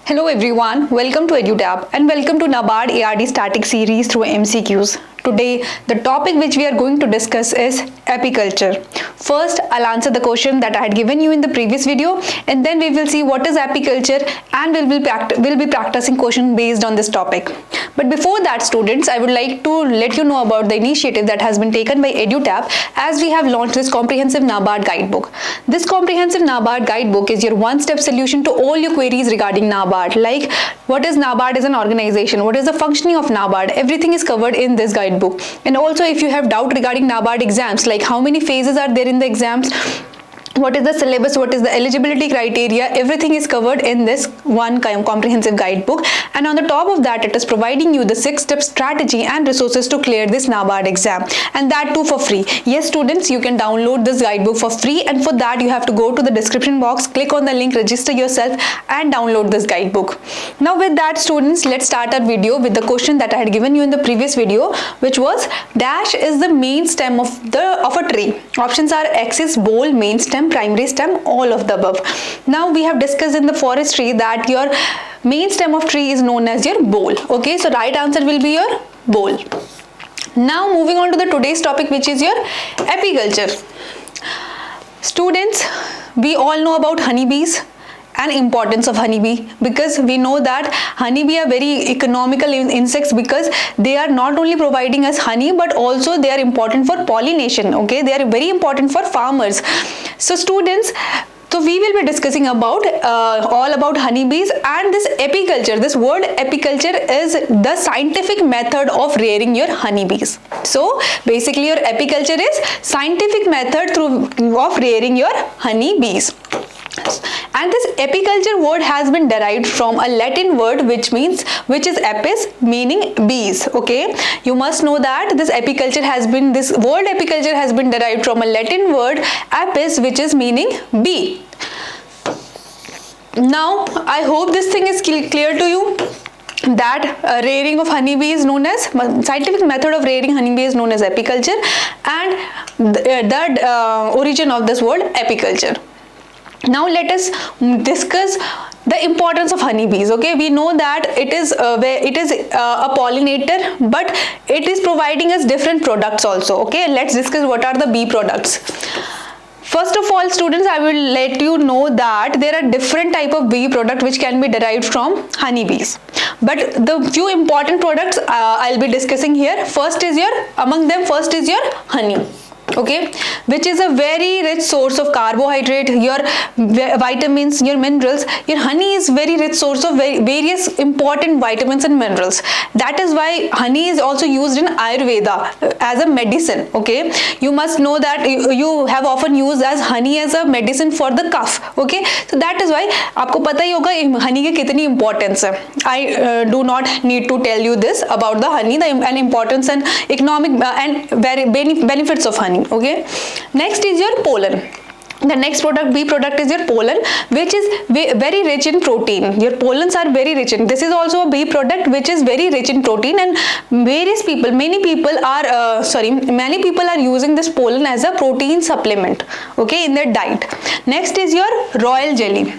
Hello everyone, welcome to EduTap and welcome to NABARD ARD Static Series through MCQs. Today, the topic which we are going to discuss is apiculture. First, I'll answer the question that I had given you in the previous video, and then we will see what is apiculture and we'll be practicing question based on this topic. But before that, students, I would like to let you know about the initiative that has been taken by EduTap as we have launched this comprehensive NABARD guidebook. This comprehensive NABARD guidebook is your one-step solution to all your queries regarding NABARD, like what is NABARD as an organization, what is the functioning of NABARD, everything is covered in this guidebook. And also if you have doubt regarding NABARD exams, like how many phases are there in the exams, what is the syllabus, what is the eligibility criteria, everything is covered in this one comprehensive guidebook. And on the top of that, it is providing you the 6-step strategy and resources to clear this NABARD exam, and that too for free. Yes students, you can download this guidebook for free, and for that you have to go to the description box, click on the link, register yourself and download this guidebook. Now with that students, let's start our video with the question that I had given you in the previous video, which was dash is the main stem of a tree. Options are axis, bole, main stem, primary stem, all of the above. Now we have discussed in the forestry that your main stem of tree is known as your bole. Okay, so right answer will be your bole. Now moving on to the today's topic, which is your apiculture. Students, we all know about honeybees and importance of honeybee, because we know that honeybee are very economical insects because they are not only providing us honey but also they are important for pollination. Okay, they are very important for farmers. So students, so we will be discussing about all about honeybees and this apiculture. This word apiculture is the scientific method of rearing your honeybees. So basically your apiculture is scientific method of rearing your honeybees. And this apiculture word has been derived from a Latin word which is apis, meaning bees. Okay, you must know that this word apiculture has been derived from a Latin word apis, which is meaning bee. Now I hope this thing is clear to you, that rearing of honeybee is known as, scientific method of rearing honeybee is known as apiculture, and the origin of this word apiculture. Now let us discuss the importance of honeybees. Okay, we know that it is a pollinator, but it is providing us different products also. Okay, let's discuss what are the bee products. First of all students, I will let you know that there are different type of bee product which can be derived from honeybees, but the few important products I'll be discussing here. Among them first is your honey. Okay, which is a very rich source of carbohydrate, your vitamins, your minerals. Your honey is very rich source of various important vitamins and minerals. That is why honey is also used in Ayurveda as a medicine. Okay, you must know that you have often used as honey as a medicine for the cough. Okay, so that is why आपको पता ही होगा honey की कितनी importance है. I do not need to tell you this about the honey, and importance and economic and benefits of honey. Okay, next is your pollen. The next bee product is your pollen, which is very rich in protein. Your pollens are very rich in. This is also a bee product which is very rich in protein, and many people are using this pollen as a protein supplement. Okay, in their diet. Next is your royal jelly.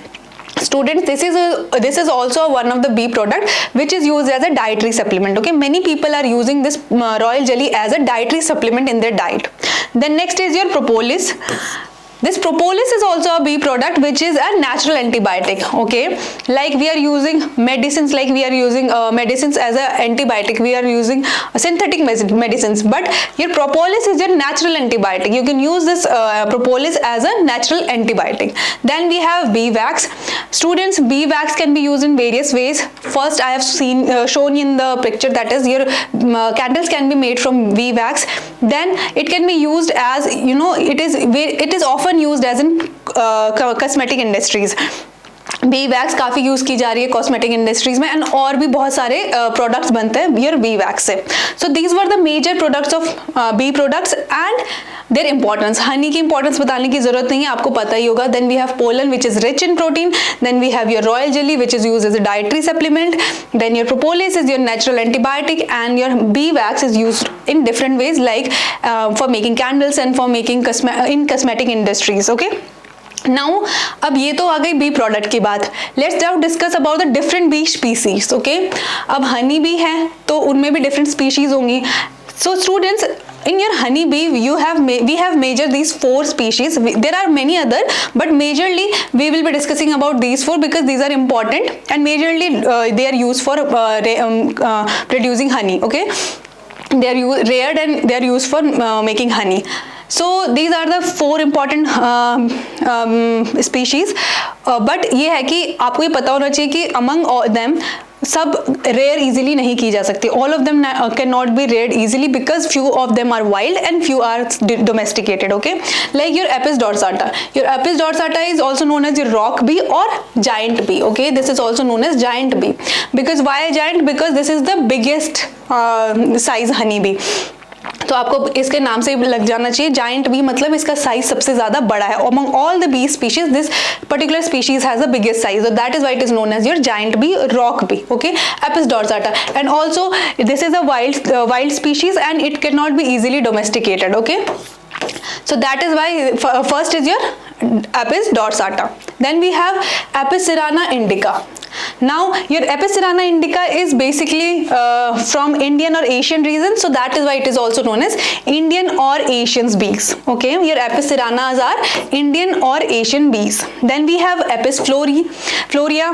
Students, this is also one of the bee product which is used as a dietary supplement. Okay, many people are using this royal jelly as a dietary supplement in their diet. Then next is your propolis. This propolis is also a bee product which is a natural antibiotic. Okay, like we are using medicines, medicines as an antibiotic, we are using synthetic medicines, but your propolis is your natural antibiotic. You can use this propolis as a natural antibiotic. Then we have bee wax. Students, bee wax can be used in various ways. First, I have shown in the picture, that is your candles can be made from bee wax. Then it can be used as, it is often used as in cosmetic industries. B wax काफ़ी use की जा रही है cosmetic industries में, and और भी बहुत सारे प्रोडक्ट्स बनते हैं योर बी वैक्स से. So these were the major products of bee products and their importance. Honey की इंपॉर्टेंस बताने की जरूरत नहीं है, आपको पता ही होगा. Then we have pollen which is rich in protein. Then we have your royal jelly which is use as a dietary supplement. Then your propolis is your natural antibiotic, and your bee wax is used in different ways, like for making candles and for making in cosmetic industries. Okay, now अब ये तो आ गई bee product की बात. Let's now discuss about the different bee species. Okay, अब honey bee है तो उनमें भी डिफरेंट स्पीशीज होंगी. So students, in your honey bee we have measured these 4 species. There are many other, but majorly we will be discussing about these 4 because these are important and majorly they are used for producing honey. Okay, they are reared and they are used for making honey. So these are the 4 important species. But ये है कि आपको ये पता होना चाहिए कि among all them सब रेयर इजीली नहीं की जा सकती. All of them can not be reared easily because few of them are wild and few are domesticated. Okay, like your Apis dorsata. Your Apis dorsata is also known as your rock bee or giant bee. Okay, this is also known as giant bee because why giant, because this is the biggest size honey bee. तो आपको इसके नाम से लग जाना चाहिए giant B, मतलब इसका साइज सबसे ज्यादा बड़ा है. Among all the bee species this particular species has the biggest size, so that is why it is known as your giant bee, rock bee. Okay, Apis dorsata. And also this is a wild species and it cannot be easily domesticated. Okay, so that is why first is your Apis dorsata. Then we have Apis cerana indica. Now your Apis cerana indica is basically from Indian or Asian region, so that is why it is also known as Indian or Asian bees. Okay, your Apis ceranas are Indian or Asian bees. Then we have Apis florea.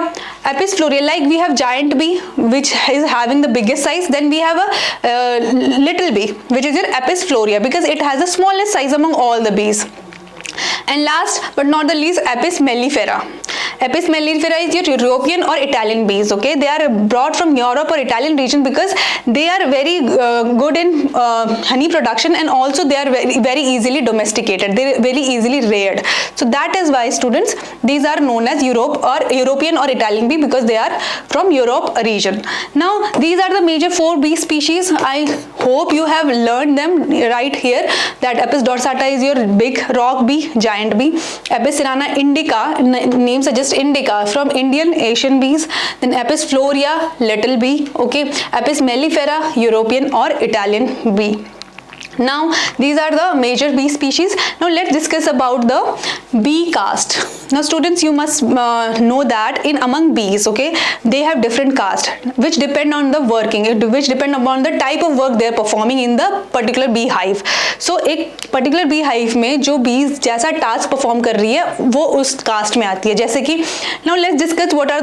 Apis florea, like we have giant bee which is having the biggest size. Then we have a little bee which is your Apis florea because it has the smallest size among all the bees. And last but not the least, Apis mellifera. Apis mellifera is your European or Italian bees. Okay, they are brought from Europe or Italian region because they are very good in honey production and also they are very easily domesticated. They are very easily reared. So that is why students, these are known as European or Italian bee because they are from Europe region. Now these are the major 4 bee species. I hope you have learned them right here, that Apis dorsata is your big rock bee, giant bee. Apis cerana indica, name suggests indica, from Indian Asian bees. Then Apis florea, little bee. Okay, Apis mellifera, European or Italian bee. Now these are the major bee species. Now let's discuss about the bee caste. Now students, you must know that in among bees, okay, they have different caste which depend on the working, which depend upon the type of work they are performing in the particular bee hive. So एक particular bee hive में जो bees जैसा task perform कर रही है वो उस caste में आती है. जैसे कि now let's discuss what are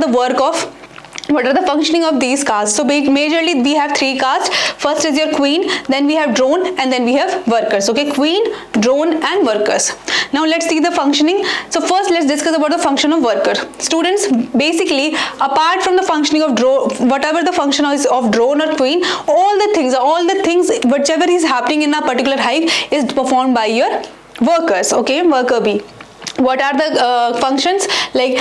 the functioning of these castes. So majorly we have 3 castes. First is your queen, then we have drone, and then we have workers. Okay, queen, drone and workers. Now let's see the functioning. So first let's discuss about the function of worker. Students, basically apart from the functioning of drone, whatever the function is of drone or queen, all the things whichever is happening in a particular hive is performed by your workers. Okay, worker bee. What are the functions? Like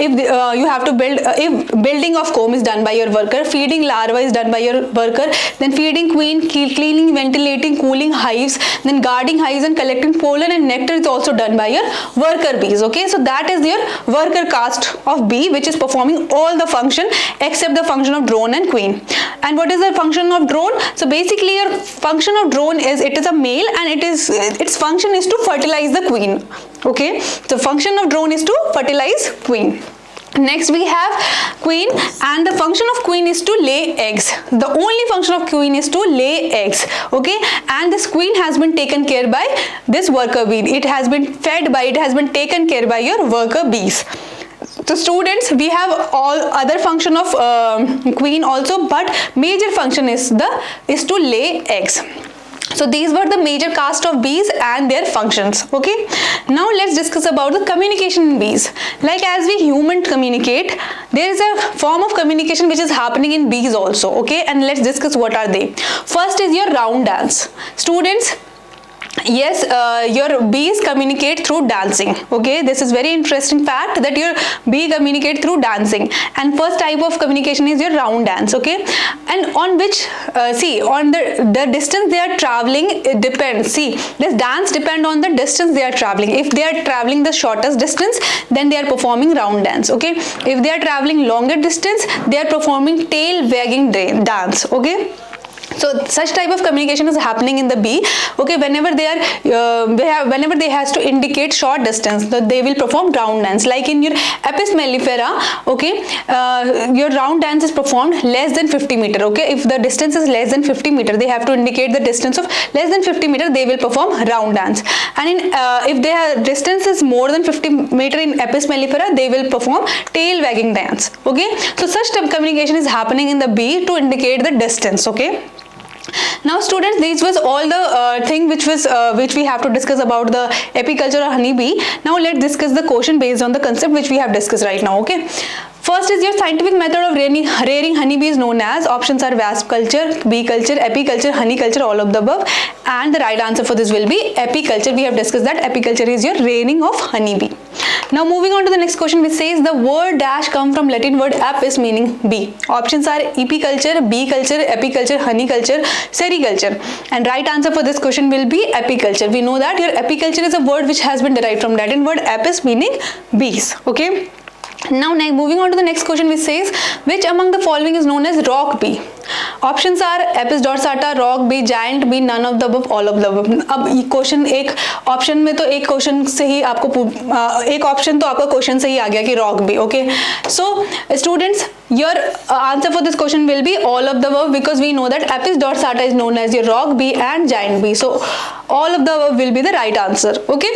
if you have to build, if building of comb is done by your worker, feeding larvae is done by your worker, then feeding queen, cleaning, ventilating, cooling hives, then guarding hives and collecting pollen and nectar is also done by your worker bees. Okay, so that is your worker caste of bee which is performing all the function except the function of drone and queen. And what is the function of drone? So basically your function of drone is, it is a male and its function is to fertilize the queen. Okay, the function of drone is to fertilize queen. Next we have queen, and the function of queen is to lay eggs. The only function of queen is to lay eggs. Okay, and this queen has been taken care by this worker bee. It has been taken care by your worker bees. So students, we have all other function of queen also, but major function is to lay eggs. So these were the major caste of bees and their functions. Okay, now let's discuss about the communication in bees. Like as we humans communicate, there is a form of communication which is happening in bees also. Okay, and let's discuss what are they. First is your round dance. Students, yes, your bees communicate through dancing. Okay, this is very interesting fact that your bee communicate through dancing. And first type of communication is your round dance. Okay, and on which on the distance they are traveling, it depends. See, this dance depend on the distance they are traveling. If they are traveling the shortest distance, then they are performing round dance. Okay, if they are traveling longer distance, they are performing tail wagging dance. Okay, So such type of communication is happening in the bee. Okay, whenever they has to indicate short distance, they will perform round dance. Like in your Apis mellifera, okay, your round dance is performed less than 50 meter. Okay, if the distance is less than 50 meter, they have to indicate the distance of less than 50 meter. They will perform round dance. And in if their distance is more than 50 meter in Apis mellifera, they will perform tail wagging dance. Okay, so such type of communication is happening in the bee to indicate the distance. Okay. Now students, this was all the thing which we have to discuss about the apiculture or honeybee. Now let's discuss the question based on the concept which we have discussed right now. Okay. First is your scientific method of rearing honeybees known as. Options are wasp culture, bee culture, apiculture, honey culture, all of the above. And the right answer for this will be apiculture. We have discussed that apiculture is your rearing of honeybee. Now moving on to the next question, which says the word dash come from Latin word apis meaning bee. Options are epiculture, bee culture, apiculture, honey culture, sericulture. And right answer for this question will be apiculture. We know that your apiculture is a word which has been derived from Latin word apis meaning bees. Okay. Now moving on to the next question, which says which among the following is known as rock bee. Options are Apis dorsata, rock bee, giant bee, none of the above, all of the above. अब question एक option में तो एक question से ही आपको एक option तो आपका क्वेश्चन से ही आ गया कि rock bee. Okay, so students your answer for this question will be all of the above, because we know that Apis dorsata is known as your rock bee and giant bee. So all of the above will be the right answer. Okay,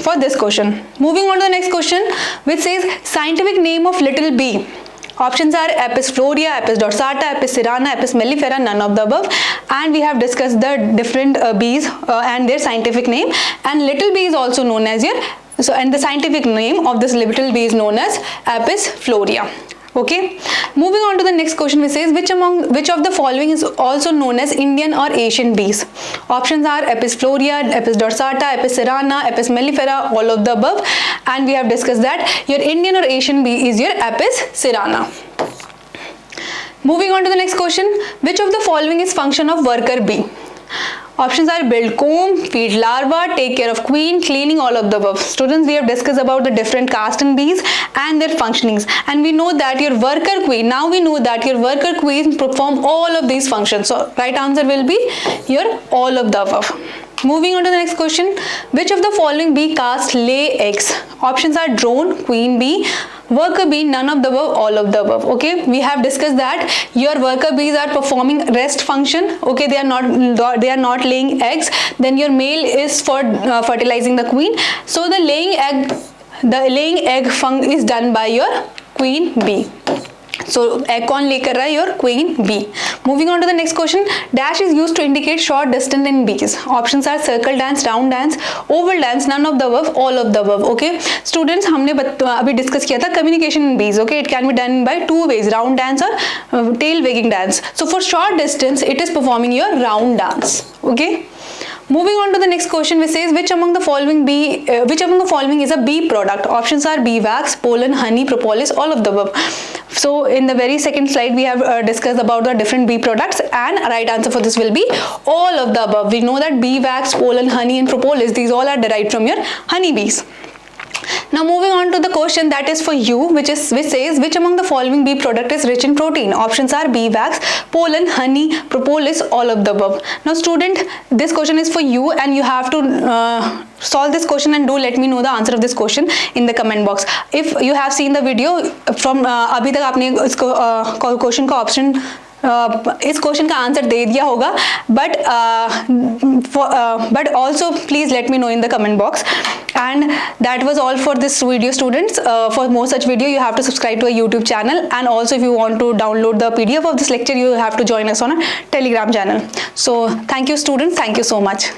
for this question. Moving on to the next question, which says scientific name of little bee. Options are Apis florea, Apis dorsata, Apis cerana, Apis mellifera, none of the above. And we have discussed the different bees and their scientific name. And little bee is also known as your, so and the scientific name of this little bee is known as Apis florea. Okay, moving on to the next question, which says which of the following is also known as Indian or Asian bees. Options are Apis florea, Apis dorsata, Apis cerana, Apis mellifera, all of the above. And we have discussed that your Indian or Asian bee is your Apis cerana. Moving on to the next question, which of the following is function of worker bee. Options are build comb, feed larva, take care of queen, cleaning, all of the above. Students, we have discussed about the different caste in bees and their functionings, and we know that your worker queen, now we know that your worker queens perform all of these functions. So right answer will be your all of the above. Moving on to the next question, which of the following bee caste lay eggs. Options are drone, queen bee, worker bee, none of the above, all of the above. Okay, we have discussed that your worker bees are performing rest function. Okay, they are not laying eggs. Then your male is for fertilizing the queen. So the laying egg function is done by your queen bee. So egg कौन लेकर रहा है? your queen bee. Moving on to the next question, dash is used to indicate short distance in bees. Options are circle dance, round dance, oval dance, none of the above, all of the above. Okay, students, हमने अभी discuss किया था communication in bees. Okay, it can be done by two ways, round dance or tail wagging dance. So for short distance, it is performing your round dance. Okay. Moving on to the next question, which says which among the following is a bee product. Options are bee wax, pollen, honey, propolis, all of the above. So in the very second slide, we have discussed about the different bee products, and right answer for this will be all of the above. We know that bee wax, pollen, honey, and propolis, these all are derived from your honeybees. Now moving on to the question that is for you, which says which among the following bee product is rich in protein. Options are bee wax, pollen, honey, propolis, all of the above. Now student, this question is for you, and you have to solve this question and do let me know the answer of this question in the comment box. If you have seen the video from अभी तक आपने इसको question का option इस question का answer दे दिया होगा, but also please let me know in the comment box. And that was all for this video, students. For more such video, you have to subscribe to our YouTube channel, and also if you want to download the PDF of this lecture, you have to join us on a Telegram channel. So thank you, students. Thank you so much.